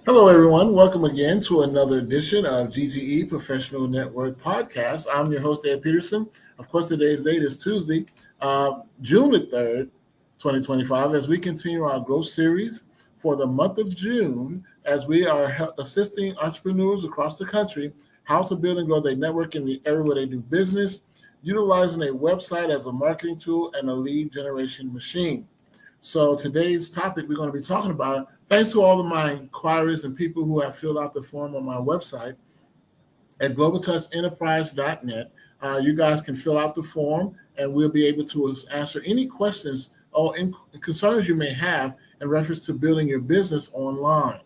Hello, everyone. Welcome again to another edition of G.T.E Professional Network Podcast. I'm your host, Ed Peterson. Of course, today's date is Tuesday, June the 3rd, 2025, as we continue our growth series for the month of June, as we are assisting entrepreneurs across the country how to build and grow their network in the area where they do business, utilizing a website as a marketing tool and a lead generation machine. So today's topic we're going to be talking about, thanks to all of my inquiries and people who have filled out the form on my website at globaltouchenterprise.net. You guys can fill out the form and we'll be able to answer any questions or concerns you may have in reference to building your business online.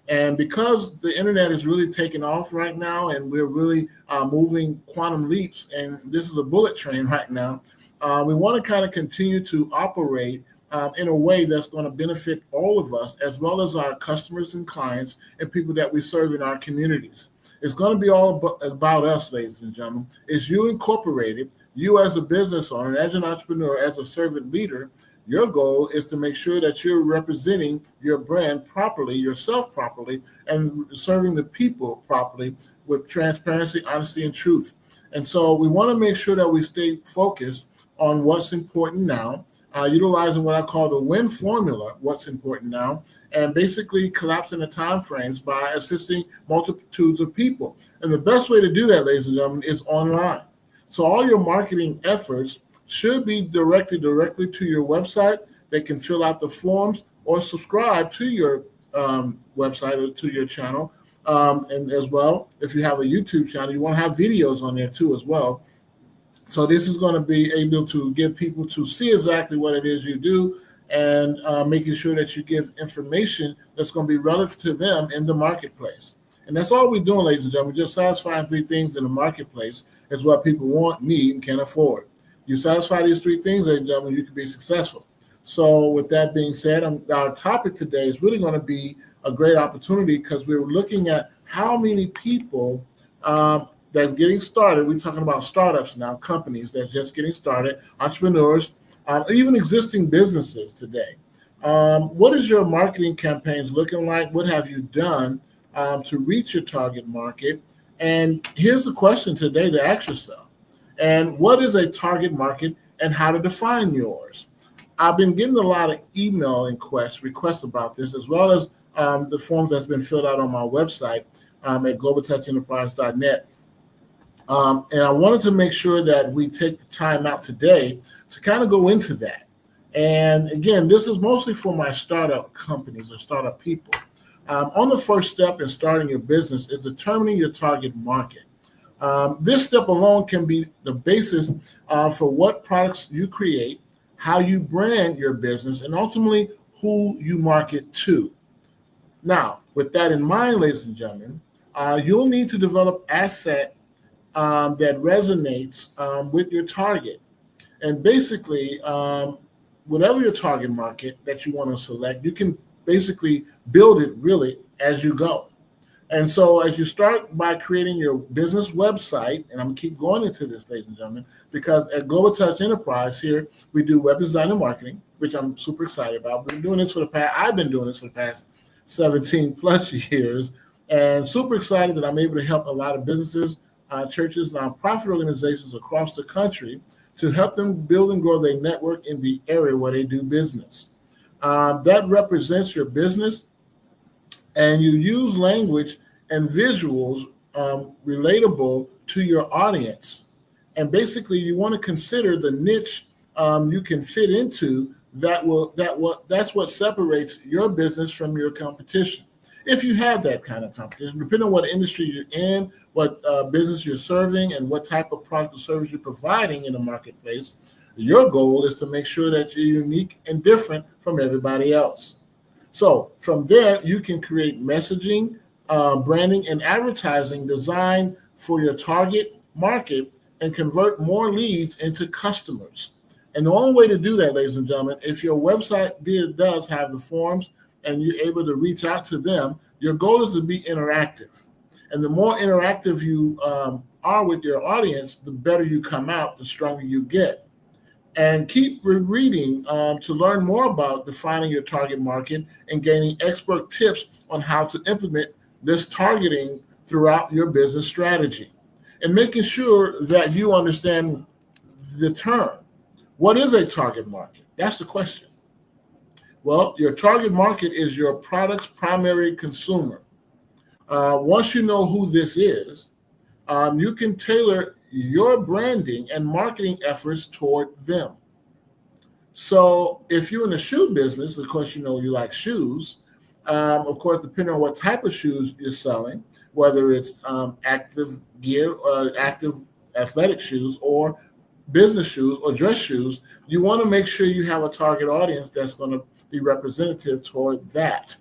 And because the internet is really taking off right now and we're really moving quantum leaps, and this is a bullet train right now, we want to kind of continue to operate in a way that's going to benefit all of us, as well as our customers and clients and people that we serve in our communities. It's going to be all about us, ladies and gentlemen. It's you incorporated, you as a business owner, as an entrepreneur, as a servant leader. Your goal is to make sure that you're representing your brand properly, yourself properly, and serving the people properly with transparency, honesty, and truth. And so we want to make sure that we stay focused on what's important now, utilizing what I call the win formula, what's important now, and basically collapsing the time frames by assisting multitudes of people. And the best way to do that, ladies and gentlemen, is online. So all your marketing efforts should be directed directly to your website. They can fill out the forms or subscribe to your website or to your channel. And as well, if you have a YouTube channel, you want to have videos on there too as well. So this is going to be able to get people to see exactly what it is you do, and making sure that you give information that's going to be relevant to them in the marketplace. And that's all we're doing, ladies and gentlemen. Just satisfying three things in the marketplace is what people want, need, and can afford. You satisfy these three things, ladies and gentlemen, you can be successful. So with that being said, our topic today is really going to be a great opportunity, because we're looking at how many people that's getting started. We're talking about startups now, companies that's just getting started, entrepreneurs, even existing businesses today. What is your marketing campaigns looking like? What have you done to reach your target market? And here's the question today to ask yourself. And what is a target market, and how to define yours? I've been getting a lot of email requests about this, as well as the forms that's been filled out on my website at globaltouchenterprise.net. And I wanted to make sure that we take the time out today to kind of go into that. And again, this is mostly for my startup companies or startup people. On the first step in starting your business is determining your target market. This step alone can be the basis for what products you create, how you brand your business, and ultimately who you market to. Now, with that in mind, ladies and gentlemen, you'll need to develop asset that resonates with your target. And basically, whatever your target market that you want to select, you can basically build it really as you go. And so as you start by creating your business website, and I'm going to keep going into this, ladies and gentlemen, because at Global Touch Enterprise here, we do web design and marketing, which I'm super excited about. I've been doing this for the past 17 plus years, and super excited that I'm able to help a lot of businesses, churches, nonprofit organizations across the country to help them build and grow their network in the area where they do business. That represents your business, and you use language and visuals relatable to your audience. And basically, you want to consider the niche you can fit into. That's what separates your business from your competition. If you have that kind of competition, depending on what industry you're in, what business you're serving, and what type of product or service you're providing in the marketplace, your goal is to make sure that you're unique and different from everybody else. So from there, you can create messaging, branding, and advertising designed for your target market and convert more leads into customers. And the only way to do that, ladies and gentlemen, if your website does have the forms and you're able to reach out to them, your goal is to be interactive. And the more interactive you are with your audience, the better you come out, the stronger you get. And keep reading to learn more about defining your target market and gaining expert tips on how to implement this targeting throughout your business strategy. And making sure that you understand the term. What is a target market? That's the question. Well, your target market is your product's primary consumer. Once you know who this is, you can tailor your branding and marketing efforts toward them. So if you're in the shoe business, of course, you know you like shoes. Of course, depending on what type of shoes you're selling, whether it's active gear, active athletic shoes, or business shoes or dress shoes, you want to make sure you have a target audience that's going to be representative toward that.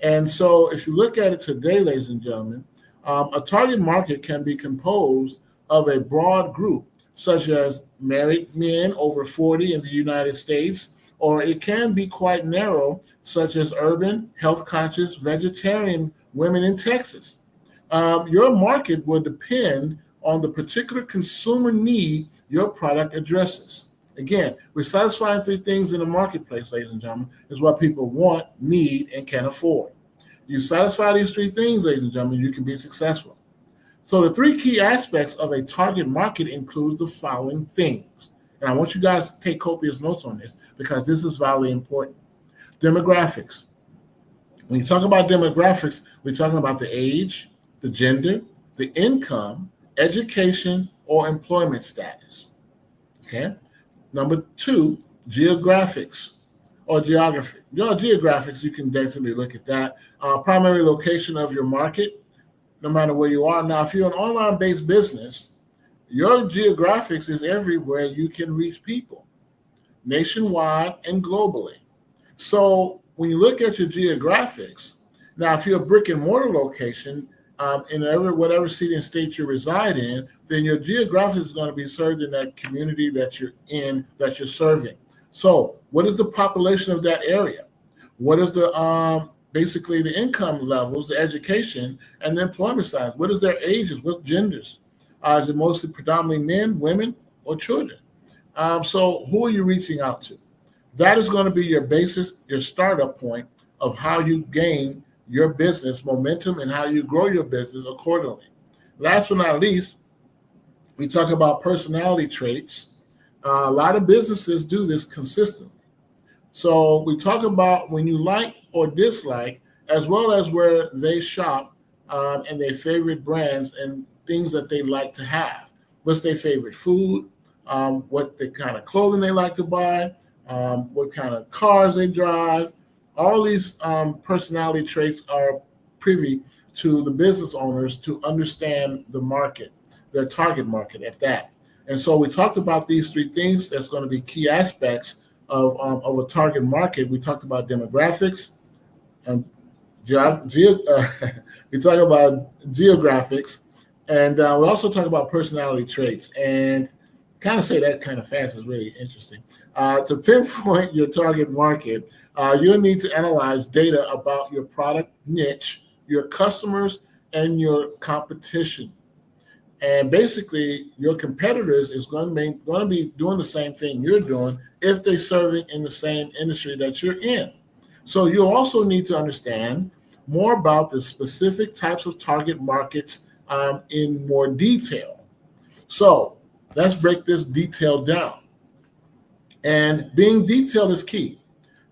And so if you look at it today, ladies and gentlemen, a target market can be composed of a broad group, such as married men over 40 in the United States, or it can be quite narrow, such as urban, health conscious, vegetarian women in Texas. Your market will depend on the particular consumer need your product addresses. Again, we're satisfying three things in the marketplace, ladies and gentlemen, is what people want, need, and can afford. You satisfy these three things, ladies and gentlemen, you can be successful. So the three key aspects of a target market include the following things. And I want you guys to take copious notes on this because this is vitally important. Demographics. When you talk about demographics, we're talking about the age, the gender, the income, education, or employment status. Okay. Number two, geographics or geography. Geographics, you can definitely look at that. Primary location of your market, no matter where you are. Now, if you're an online-based business, your geographics is everywhere you can reach people, nationwide and globally. So when you look at your geographics, now if you're a brick and mortar location, in whatever city and state you reside in, then your geographics is going to be served in that community that you're in, that you're serving. So what is the population of that area? What is the basically the income levels, the education, and the employment size? What is their ages? What genders? Is it mostly predominantly men, women, or children? So who are you reaching out to? That is going to be your basis, your startup point of how you gain your business momentum and how you grow your business accordingly. Last but not least, we talk about personality traits. A lot of businesses do this consistently. So we talk about when you like or dislike, as well as where they shop and their favorite brands and things that they like to have. What's their favorite food? What the kind of clothing they like to buy? What kind of cars they drive? All these personality traits are privy to the business owners to understand the market, their target market at that. And so we talked about these three things that's going to be key aspects of a target market. We talked about demographics, and we talk about geographics, and we also talk about personality traits. And kind of say that kind of fast is really interesting. To pinpoint your target market, you'll need to analyze data about your product niche, your customers, and your competition. And basically, your competitors is going to be doing the same thing you're doing if they're serving in the same industry that you're in. So you'll also need to understand more about the specific types of target markets in more detail. So let's break this detail down. And being detailed is key.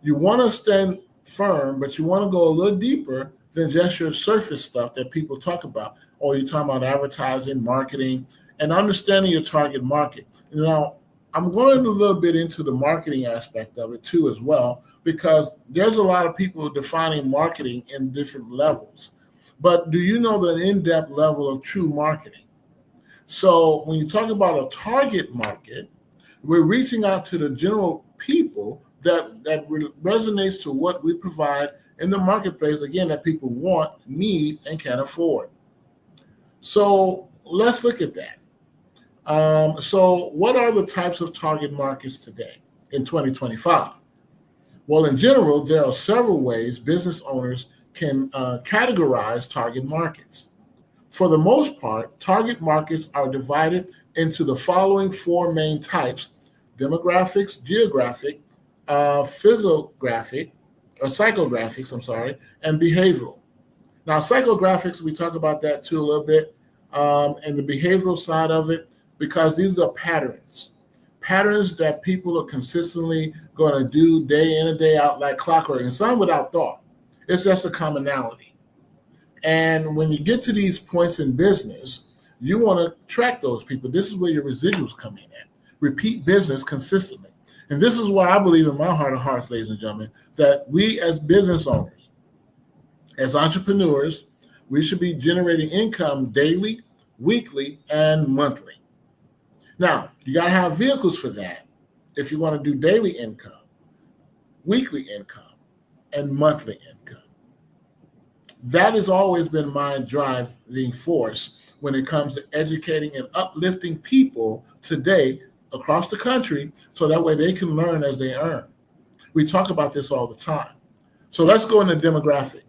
You want to stand firm, but you want to go a little deeper than just your surface stuff that people talk about. Or you're talking about advertising, marketing, and understanding your target market. Now, I'm going a little bit into the marketing aspect of it too as well, because there's a lot of people defining marketing in different levels. But do you know the in-depth level of true marketing? So when you talk about a target market, we're reaching out to the general people that resonates to what we provide in the marketplace, again, that people want, need, and can afford. So let's look at that. So what are the types of target markets today in 2025? Well, in general, there are several ways business owners can categorize target markets. For the most part, target markets are divided into the following four main types, demographics, geographic, physiographic, or psychographics, and behavioral. Now, psychographics, we talk about that too a little bit, and the behavioral side of it, because these are patterns that people are consistently going to do day in and day out like clockwork, and some without thought. It's just a commonality. And when you get to these points in business, you want to track those people. This is where your residuals come in at. Repeat business consistently. And this is why I believe in my heart of hearts, ladies and gentlemen, that we as business owners, as entrepreneurs, we should be generating income daily, weekly, and monthly. Now, you got to have vehicles for that if you want to do daily income, weekly income, and monthly income. That has always been my driving force when it comes to educating and uplifting people today across the country so that way they can learn as they earn. We talk about this all the time. So let's go into demographic.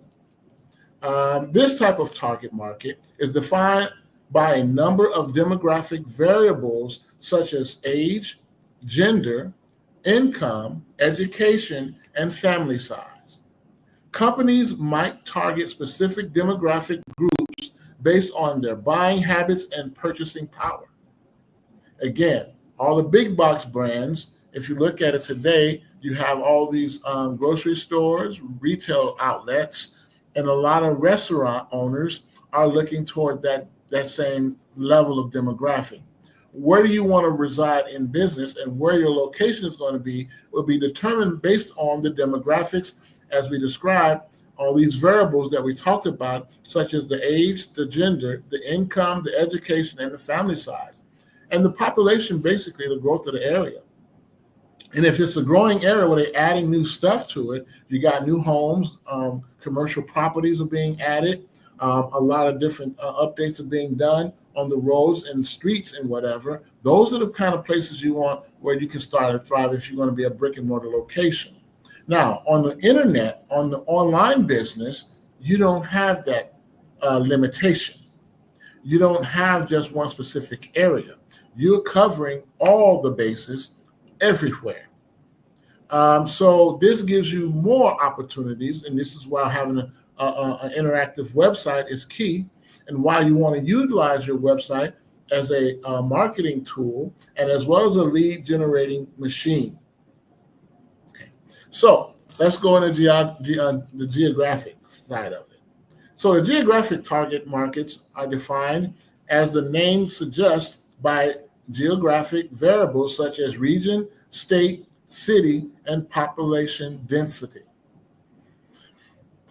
This type of target market is defined by a number of demographic variables such as age, gender, income, education, and family size. Companies might target specific demographic groups based on their buying habits and purchasing power. Again, all the big box brands, if you look at it today, you have all these grocery stores, retail outlets, and a lot of restaurant owners are looking toward that same level of demographic. Where do you want to reside in business and where your location is going to be will be determined based on the demographics as we described, all these variables that we talked about, such as the age, the gender, the income, the education, and the family size. And the population, basically the growth of the area. And if it's a growing area where they're adding new stuff to it, you got new homes, commercial properties are being added, a lot of different updates are being done on the roads and streets and whatever. Those are the kind of places you want where you can start to thrive if you're going to be a brick and mortar location. Now, on the internet, on the online business, you don't have that limitation. You don't have just one specific area. You're covering all the bases everywhere. So this gives you more opportunities, and this is why having an interactive website is key, and why you want to utilize your website as a marketing tool and as well as a lead generating machine. Okay. So let's go into the geographic side of it. So the geographic target markets are defined, as the name suggests, by geographic variables such as region, state, city, and population density.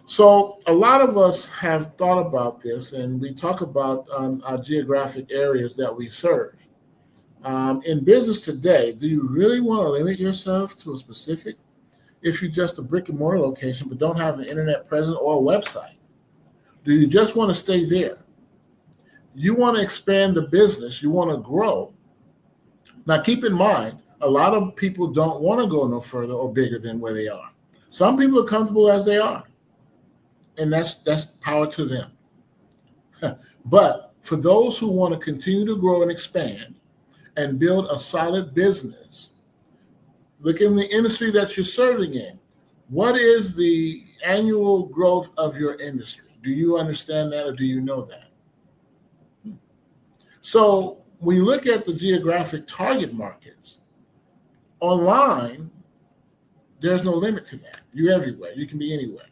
So a lot of us have thought about this, and we talk about our geographic areas that we serve. In business today, do you really want to limit yourself to a specific, if you're just a brick and mortar location but don't have an internet presence or a website? Do you just want to stay there? You want to expand the business, you want to grow. Now keep in mind, a lot of people don't want to go no further or bigger than where they are. Some people are comfortable as they are, and that's power to them. But for those who want to continue to grow and expand and build a solid business, look in the industry that you're serving in. What is the annual growth of your industry? Do you understand that, or do you know that? So when you look at the geographic target markets, online, there's no limit to that. You're everywhere. You can be anywhere.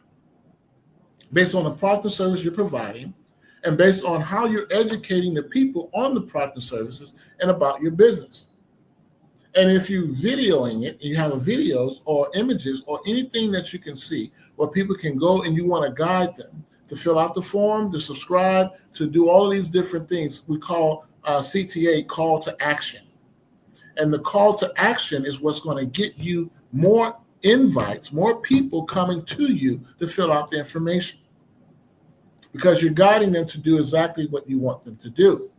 Based on the product and service you're providing, and based on how you're educating the people on the product and services and about your business. And if you're videoing it, and you have videos or images or anything that you can see where people can go and you want to guide them to fill out the form, to subscribe, to do all of these different things we call CTA, call to action. And the call to action is what's going to get you more invites, more people coming to you to fill out the information, because you're guiding them to do exactly what you want them to do.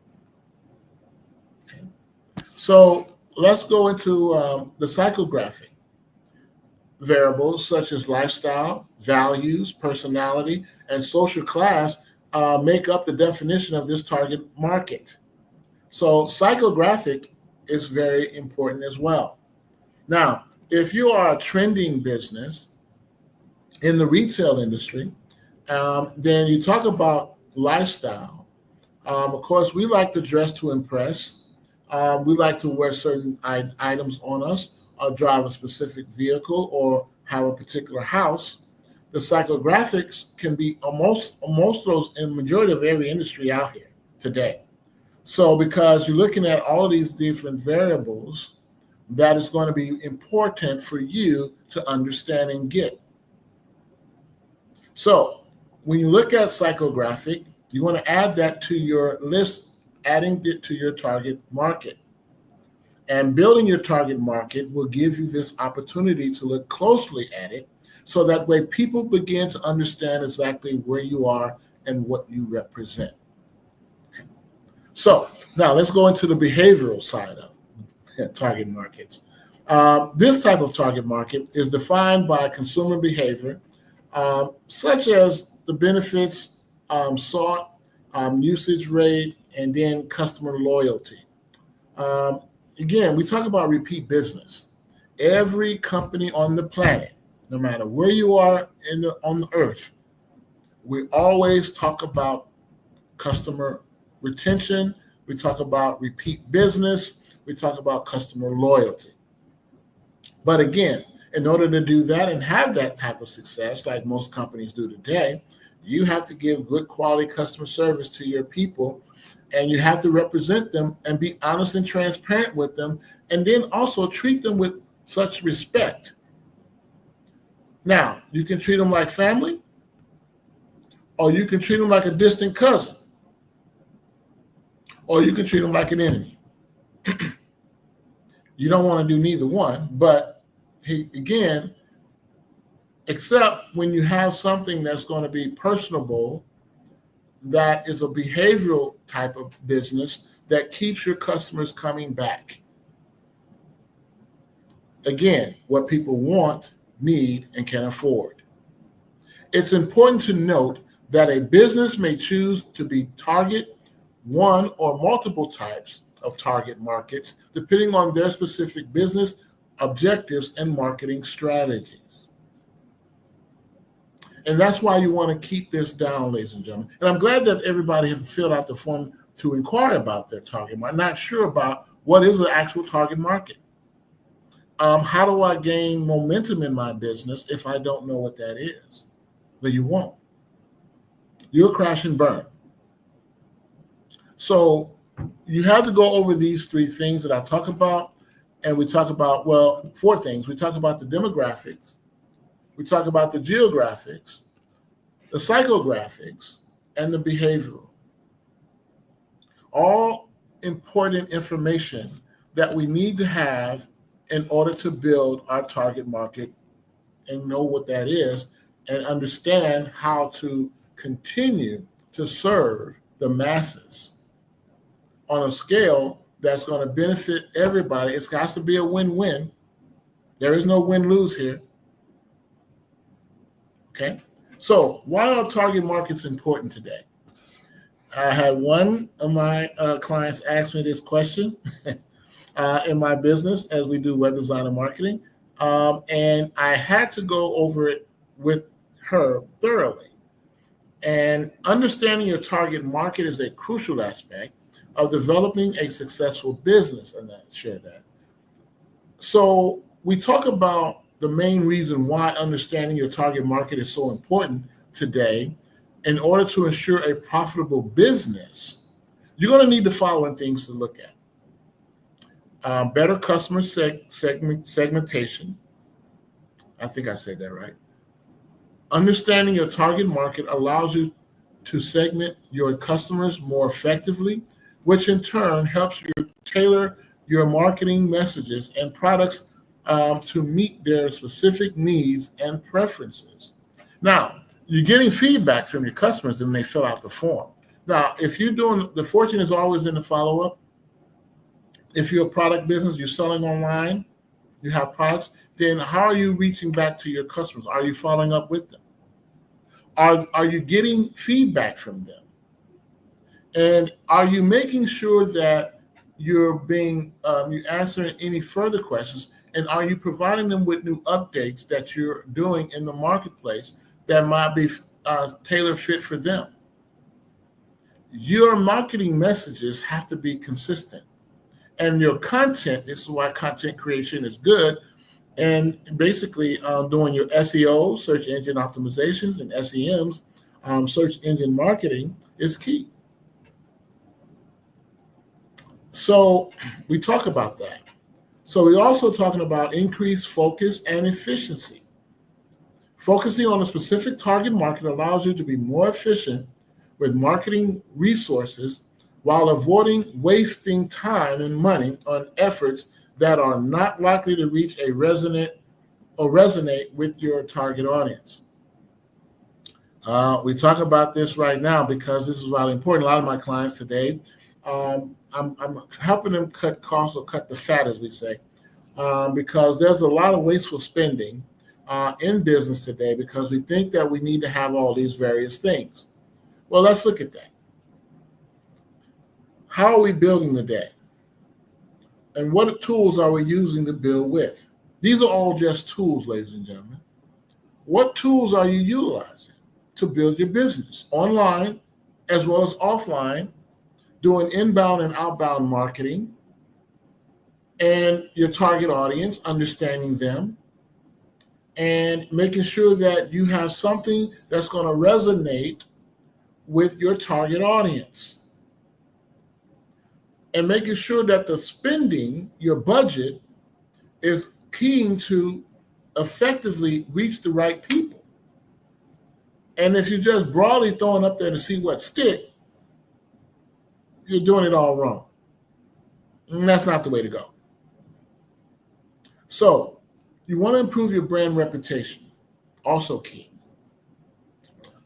Okay. So let's go into the psychographic variables such as lifestyle, values, personality, and social class make up the definition of this target market. So psychographic is very important as well. Now, if you are a trending business in the retail industry, then you talk about lifestyle. Of course, we like to dress to impress. We like to wear certain items on us, or drive a specific vehicle, or have a particular house. The psychographics can be almost most of those in majority of every industry out here today. So because you're looking at all of these different variables, that is going to be important for you to understand and get. So when you look at psychographic, you want to add that to your list, adding it to your target market. And building your target market will give you this opportunity to look closely at it, so that way people begin to understand exactly where you are and what you represent. So now let's go into the behavioral side of target markets. This type of target market is defined by consumer behavior, such as the benefits sought, usage rate, and then customer loyalty. Again, we talk about repeat business. Every company on the planet, no matter where you are on the earth, we always talk about customer retention. We talk about repeat business. We talk about customer loyalty. But again, in order to do that and have that type of success, like most companies do today, you have to give good quality customer service to your people, and you have to represent them and be honest and transparent with them, and then also treat them with such respect. Now, you can treat them like family, or you can treat them like a distant cousin, or you can treat them like an enemy. You don't want to do neither one, but again, except when you have something that's going to be personable, that is a behavioral type of business that keeps your customers coming back. Again, what people want, need, and can afford. It's important to note that a business may choose to be target one or multiple types of target markets, depending on their specific business objectives and marketing strategies. And that's why you want to keep this down, ladies and gentlemen. And I'm glad that everybody has filled out the form to inquire about their target market. I'm not sure about what is the actual target market. How do I gain momentum in my business if I don't know what that is? Well, you won't. You'll crash and burn. So you have to go over these three things that I talk about. And we talk about, well, four things. We talk about the demographics. We talk about the geographics, the psychographics, and the behavioral. All important information that we need to have in order to build our target market and know what that is and understand how to continue to serve the masses on a scale that's going to benefit everybody. It has to be a win-win. There is no win-lose here. Okay? So why are target markets important today? I had one of my clients ask me this question in my business as we do web design and marketing. And I had to go over it with her thoroughly. And understanding your target market is a crucial aspect of developing a successful business, and I share that. So we talk about the main reason why understanding your target market is so important today. In order to ensure a profitable business, you're going to need the following things to look at. Better customer segmentation. I think I said that right. Understanding your target market allows you to segment your customers more effectively, which in turn helps you tailor your marketing messages and products to meet their specific needs and preferences. Now, you're getting feedback from your customers when they fill out the form. Now, if you're doing, the fortune is always in the follow-up. If you're a product business, you're selling online, you have products, then how are you reaching back to your customers? Are you following up with them? Are you getting feedback from them? And are you making sure that you're answering any further questions And are you providing them with new updates that you're doing in the marketplace that might be tailor fit for them? Your marketing messages have to be consistent. And your content, this is why content creation is good. And basically doing your SEO, search engine optimizations, and SEMs, search engine marketing is key. So we talk about that. So we're also talking about increased focus and efficiency. Focusing on a specific target market allows you to be more efficient with marketing resources while avoiding wasting time and money on efforts that are not likely to reach a resonate with your target audience. We talk about this right now because this is really important. A lot of my clients today, I'm helping them cut costs or cut the fat, as we say, because there's a lot of wasteful spending in business today because we think that we need to have all these various things. Well, let's look at that. How are we building the day? And what tools are we using to build with? These are all just tools, ladies and gentlemen. What tools are you utilizing to build your business online as well as offline, doing inbound and outbound marketing, and your target audience, understanding them, and making sure that you have something that's going to resonate with your target audience, and making sure that the spending, your budget, is keying to effectively reach the right people. And if you're just broadly throwing up there to see what stick, you're doing it all wrong. And that's not the way to go. So you want to improve your brand reputation, also key.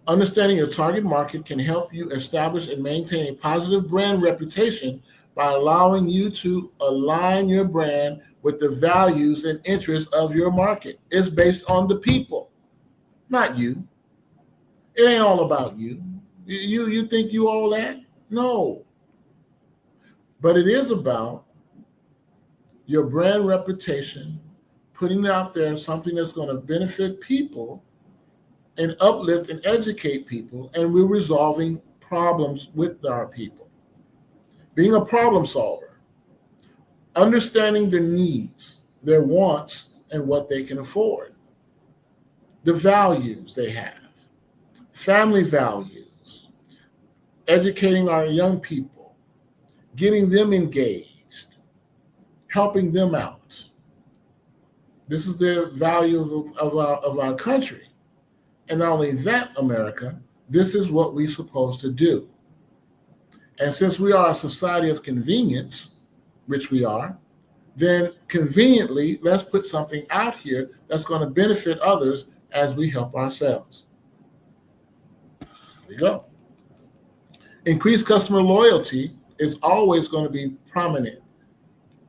Understanding your target market can help you establish and maintain a positive brand reputation by allowing you to align your brand with the values and interests of your market. It's based on the people, not you. It ain't all about you. You think you all that? No. But it is about your brand reputation, putting out there something that's going to benefit people and uplift and educate people, and we're resolving problems with our people. Being a problem solver, understanding their needs, their wants, and what they can afford, the values they have, family values, educating our young people, getting them engaged, helping them out. This is the value of our country. And not only that, America, this is what we're supposed to do. And since we are a society of convenience, which we are, then conveniently, let's put something out here that's going to benefit others as we help ourselves. There we go. Increased customer loyalty is always going to be prominent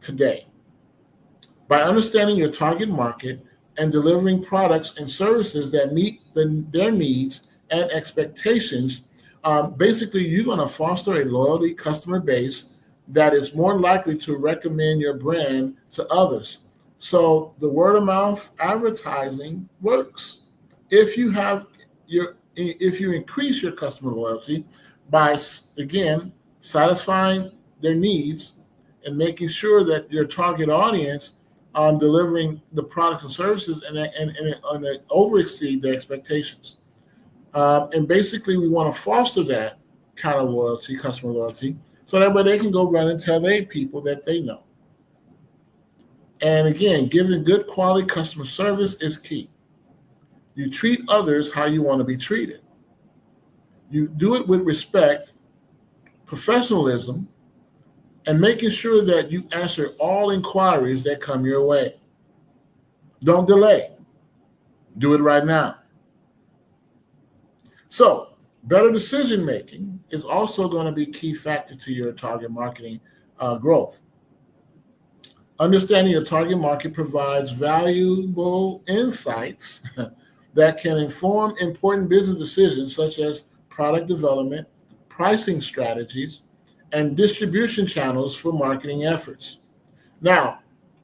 today. By understanding your target market and delivering products and services that meet their needs and expectations, basically you're going to foster a loyalty customer base that is more likely to recommend your brand to others. So the word of mouth advertising works. If you increase your customer loyalty by, again, satisfying their needs and making sure that your target audience delivering the products and services and over exceed their expectations. And basically we want to foster that kind of loyalty, customer loyalty, so that way they can go run and tell their people that they know. And again, giving good quality customer service is key. You treat others how you want to be treated. You do it with respect, professionalism, and making sure that you answer all inquiries that come your way. Don't delay. Do it right now. So, better decision making is also going to be a key factor to your target marketing growth. Understanding your target market provides valuable insights that can inform important business decisions such as product development, pricing strategies, and distribution channels for marketing efforts. Now,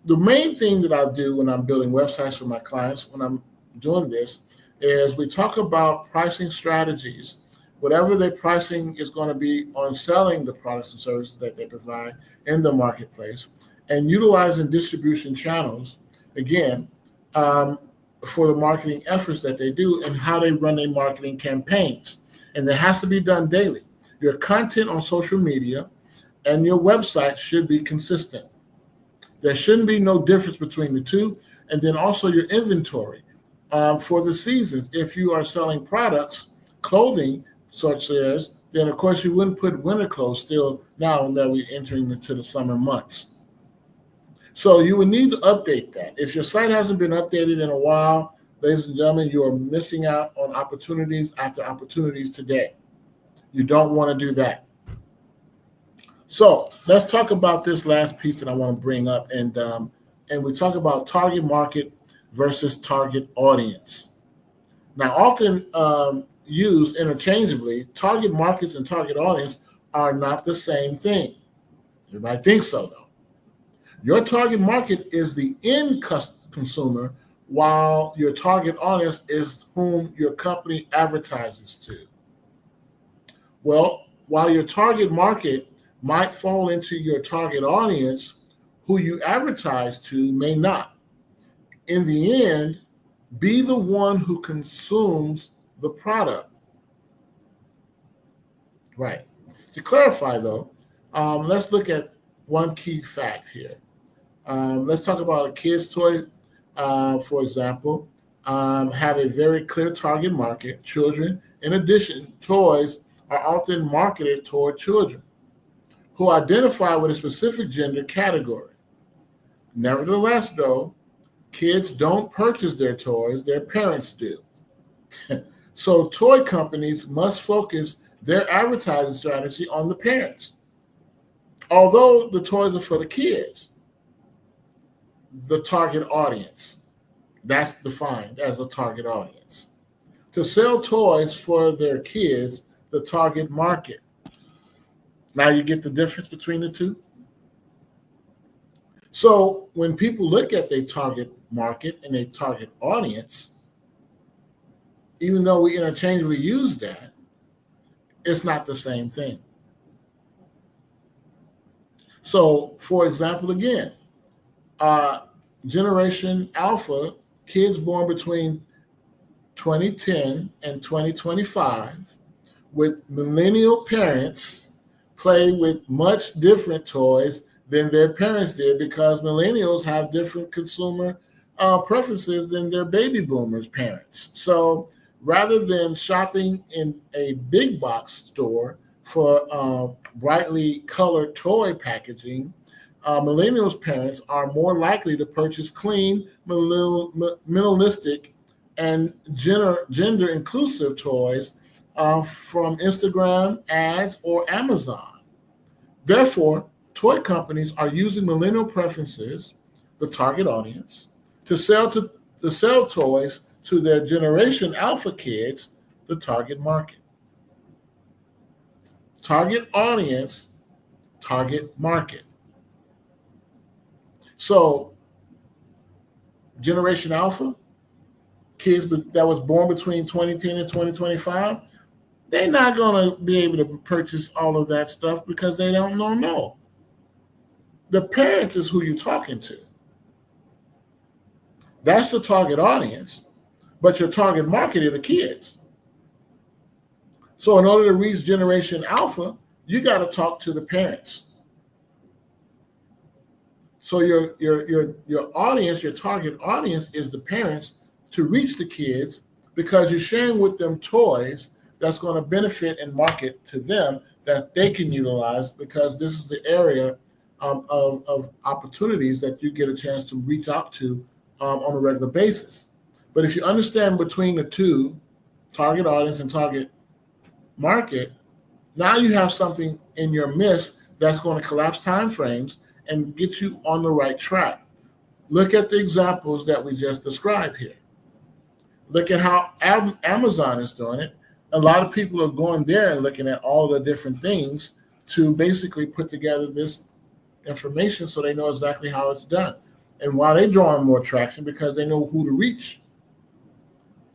the main thing that I do when I'm building websites for my clients, when I'm doing this, is we talk about pricing strategies. Whatever their pricing is going to be on selling the products and services that they provide in the marketplace, and utilizing distribution channels, again, for the marketing efforts that they do and how they run their marketing campaigns. And that has to be done daily. Your content on social media and your website should be consistent. There shouldn't be no difference between the two. And then also your inventory for the seasons. If you are selling products, clothing, such as, then of course you wouldn't put winter clothes still now that we're entering into the summer months. So you would need to update that. If your site hasn't been updated in a while, ladies and gentlemen, you are missing out on opportunities after opportunities today. You don't want to do that. So let's talk about this last piece that I want to bring up, and we talk about target market versus target audience. Now, often used interchangeably, target markets and target audience are not the same thing. Everybody thinks so, though. Your target market is the end consumer, while your target audience is whom your company advertises to. Well, while your target market might fall into your target audience, who you advertise to may not. In the end, be the one who consumes the product. Right. To clarify, though, let's look at one key fact here. Let's talk about a kid's toy, for example, have a very clear target market, children. In addition, toys are often marketed toward children who identify with a specific gender category. Nevertheless, though, kids don't purchase their toys, their parents do. So toy companies must focus their advertising strategy on the parents. Although the toys are for the kids, the target audience, that's defined as a target audience. To sell toys for their kids, the target market. Now you get the difference between the two. So when people look at their target market and their target audience, even though we interchangeably use that, it's not the same thing. So, for example, again, Generation Alpha, kids born between 2010 and 2025, with millennial parents, play with much different toys than their parents did, because millennials have different consumer preferences than their baby boomers' parents. So rather than shopping in a big box store for brightly colored toy packaging, millennials' parents are more likely to purchase clean, minimalistic, and gender-inclusive toys from Instagram ads or Amazon. Therefore, toy companies are using millennial preferences, the target audience, to sell toys to their Generation Alpha kids, the target market. Target audience, target market. So, Generation Alpha, kids that was born between 2010 and 2025, they're not going to be able to purchase all of that stuff because they don't know. The parents is who you're talking to. That's the target audience, but your target market are the kids. So in order to reach Generation Alpha, you got to talk to the parents. So your audience, your target audience is the parents to reach the kids, because you're sharing with them toys that's going to benefit and market to them that they can utilize, because this is the area of opportunities that you get a chance to reach out to on a regular basis. But if you understand between the two, target audience and target market, now you have something in your midst that's going to collapse timeframes and get you on the right track. Look at the examples that we just described here. Look at how Amazon is doing it. A lot of people are going there and looking at all the different things to basically put together this information so they know exactly how it's done. And why they drawing more traction? Because they know who to reach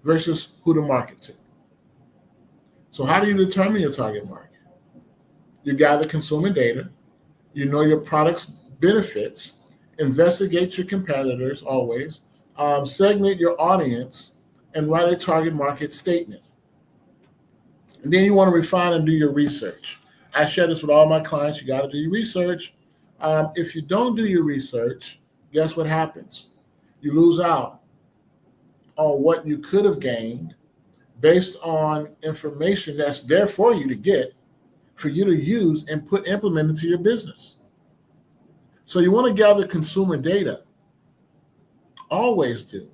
versus who to market to. So how do you determine your target market? You gather consumer data, you know your product's benefits, investigate your competitors always, segment your audience, and write a target market statement. And then you want to refine and do your research. I share this with all my clients. You got to do your research. If you don't do your research, guess what happens? You lose out on what you could have gained based on information that's there for you to get, for you to use and implement into your business. So you want to gather consumer data. Always do.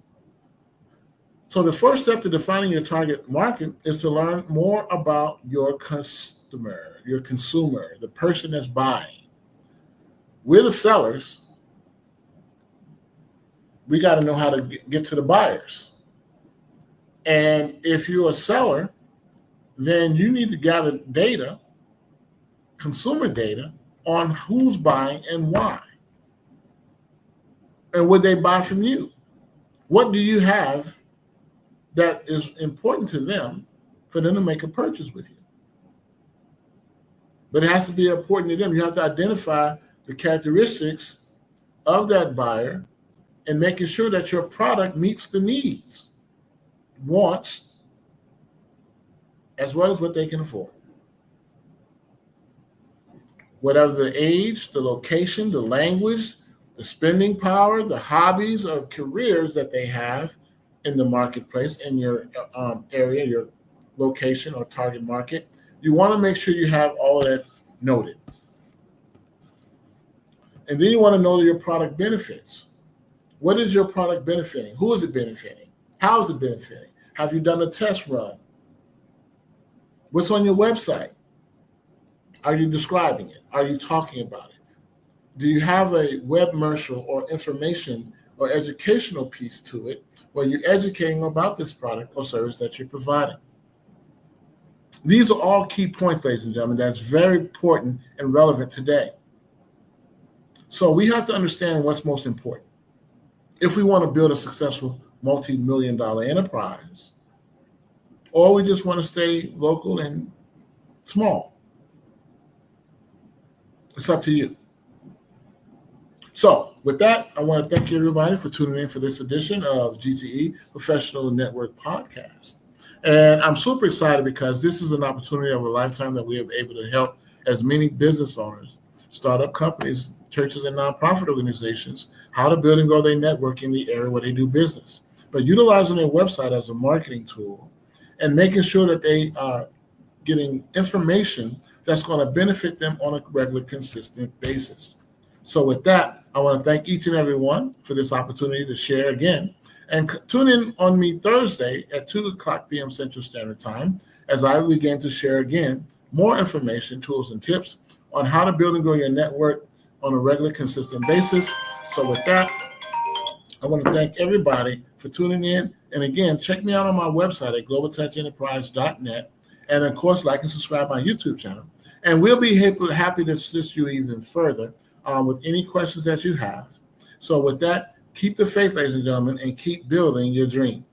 So the first step to defining your target market is to learn more about your customer, your consumer, the person that's buying. We're the sellers. We got to know how to get to the buyers. And if you're a seller, then you need to gather data, consumer data, on who's buying and why. And would they buy from you? What do you have that is important to them for them to make a purchase with you? But it has to be important to them. You have to identify the characteristics of that buyer and making sure that your product meets the needs, wants, as well as what they can afford. Whatever the age, the location, the language, the spending power, the hobbies or careers that they have in the marketplace, in your area, your location or target market, you want to make sure you have all of that noted. And then you want to know your product benefits. What is your product benefiting? Who is it benefiting? How is it benefiting? Have you done a test run? What's on your website? Are you describing it? Are you talking about it? Do you have a webmercial or information or educational piece to it where you're educating about this product or service that you're providing? These are all key points, ladies and gentlemen, that's very important and relevant today. So we have to understand what's most important. If we want to build a successful multi-million-dollar enterprise, or we just want to stay local and small, it's up to you. So with that, I want to thank everybody for tuning in for this edition of G.T.E Professional Network Podcast. And I'm super excited because this is an opportunity of a lifetime that we are able to help as many business owners, startup companies, churches, and nonprofit organizations how to build and grow their network in the area where they do business. But utilizing their website as a marketing tool and making sure that they are getting information that's going to benefit them on a regular, consistent basis. So with that, I want to thank each and every one for this opportunity to share again. And tune in on me Thursday at 2:00 p.m. Central Standard Time as I begin to share again more information, tools, and tips on how to build and grow your network on a regular, consistent basis. So with that, I want to thank everybody for tuning in. And again, check me out on my website at globaltouchenterprise.net. And of course, like and subscribe my YouTube channel. And we'll be happy to assist you even further with any questions that you have. So with that, keep the faith, ladies and gentlemen, and keep building your dream.